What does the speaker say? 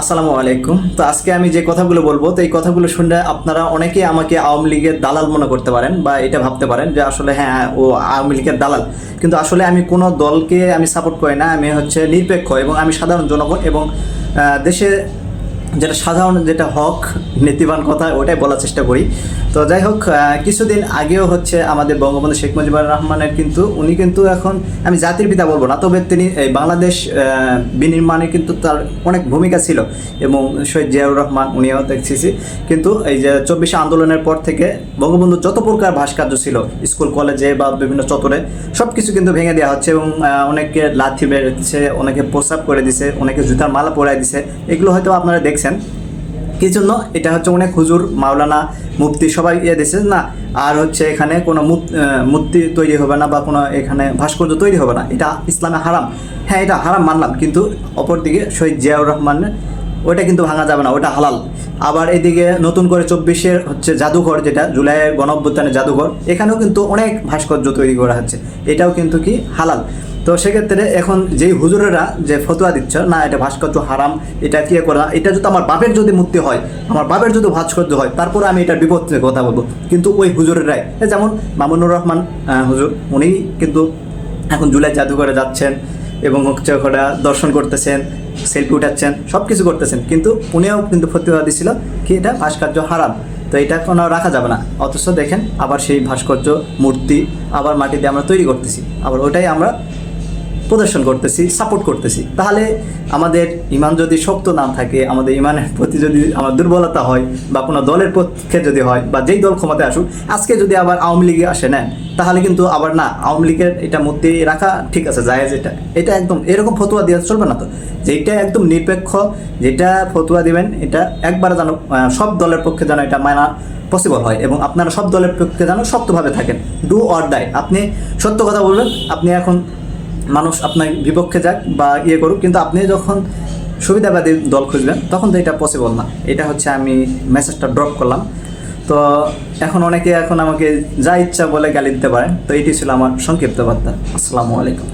আসসালামু আলাইকুম। তো আজকে আমি যে কথাগুলো বলবো, তো এই কথাগুলো শুনলে আপনারা অনেকেই আমাকে আওয়ামী লীগের দালাল মনে করতে পারেন বা এটা ভাবতে পারেন যে আসলে হ্যাঁ ও আওয়ামী লীগের দালাল। কিন্তু আসলে আমি কোনো দলকে আমি সাপোর্ট করি না। আমি হচ্ছে নিরপেক্ষ এবং আমি সাধারণ জনগণ এবং দেশে যেটা সাধারণ যেটা হক নীতিবান কথা ওটাই বলার চেষ্টা করি। তো যাই হোক, কিছুদিন আগেও হচ্ছে আমাদের বঙ্গবন্ধু শেখ মুজিবুর রহমানের কিন্তু উনি কিন্তু এখন আমি জাতির পিতা বলবো না, তবে তিনি এই বাংলাদেশ বিনির্মাণে কিন্তু তার অনেক ভূমিকা ছিল এবং শহীদ জিয়াউর রহমান উনিও দেখছি। কিন্তু এই যে 24 আন্দোলনের পর থেকে বঙ্গবন্ধু যত প্রকার ভাস্কর্য ছিল স্কুল কলেজে বা বিভিন্ন চত্বরে সব কিছু কিন্তু ভেঙে দেওয়া হচ্ছে এবং অনেকে লাথি বেড়েছে, অনেকে প্রস্রাব করে দিছে, অনেকে জুতার মালা পরাই দিছে। এগুলো হয়তো আপনারা দেখছেন। কি জন্য? এটা হচ্ছে অনেক হুজুর, মাওলানা, মুফতি সবাই দিছে না। আর হচ্ছে এখানে কোনো মূর্তি তৈরি হবে না বা কোনো এখানে ভাস্কর্য তৈরি হবে না, এটা ইসলামে হারাম। হ্যাঁ, এটা হারাম মানলাম, কিন্তু অপরদিকে শহীদ জিয়াউর রহমানের ওইটা কিন্তু ভাঙা যাবে না, ওটা হালাল। আবার এদিকে নতুন করে 24-এর হচ্ছে জাদুঘর, যেটা জুলাইয়ের গণঅভ্যুত্থানের জাদুঘর, এখানেও কিন্তু অনেক ভাস্কর্য তৈরি করা হচ্ছে, এটাও কিন্তু কি হালাল। তো সেক্ষেত্রে এখন যেই হুজুরেরা যে ফতোয়া দিচ্ছে না এটা ভাস্কর্য হারাম, এটা কি করা, এটা যদি আমার বাপের যদি মূর্তি হয়, আমার বাপের যদি ভাস্কর্য হয়, তারপরে আমি এটার বিপক্ষে কথা বলবো। কিন্তু ওই হুজুরেরাই যেমন মামুনুর রহমান হুজুর, উনি কিন্তু এখন জুলাই জাদুঘরে যাচ্ছেন এবং হচ্ছে ওখানে দর্শন করতেছেন, সেলফি উঠাচ্ছেন, সব কিছু করতেছেন, কিন্তু উনিও কিন্তু ফতোয়া দিছিল কি এটা ভাস্কর্য হারাম। তো এটা কোনো রাখা যাবে না। অথচ দেখেন আবার সেই ভাস্কর্য মূর্তি আবার মাটিতে আমরা তৈরি করতেছি, আবার ওটাই আমরা প্রদর্শন করতেছি, সাপোর্ট করতেছি। তাহলে আমাদের ইমান যদি শক্ত না থাকে, আমাদের ইমানের প্রতি যদি আমার দুর্বলতা হয় বা কোনো দলের পক্ষে যদি হয় বা যেই দল ক্ষমতায় আসুক, আজকে যদি আবার আওয়ামী লীগে আসে নেন, তাহলে কিন্তু আবার না আওয়ামী লীগের এটা মূর্তি রাখা ঠিক আছে, জায়েজ। এটা একদম এরকম ফতোয়া দেওয়া চলবে না। তো যেটা একদম নিরপেক্ষ, যেটা ফতোয়া দিবেন এটা একবার যেন সব দলের পক্ষে যেন এটা মানা পসিবল হয় এবং আপনারা সব দলের পক্ষে যেন শক্তভাবে থাকেন। ডু অর ডাই, আপনি সত্য কথা বলবেন। আপনি এখন মানুষ আপনার বিপক্ষে যাক বা করুক, কিন্তু আপনি যখন সুবিধাবাদী দল খুঁজবেন তখন তো এটা পসিবল না। এটা হচ্ছে আমি মেসেজটা ড্রপ করলাম। তো এখন অনেকে এখন আমাকে যা ইচ্ছা বলে গালি দিতে পারেন। তো এটি ছিল আমার সংক্ষিপ্ত বার্তা। আসসালামু আলাইকুম।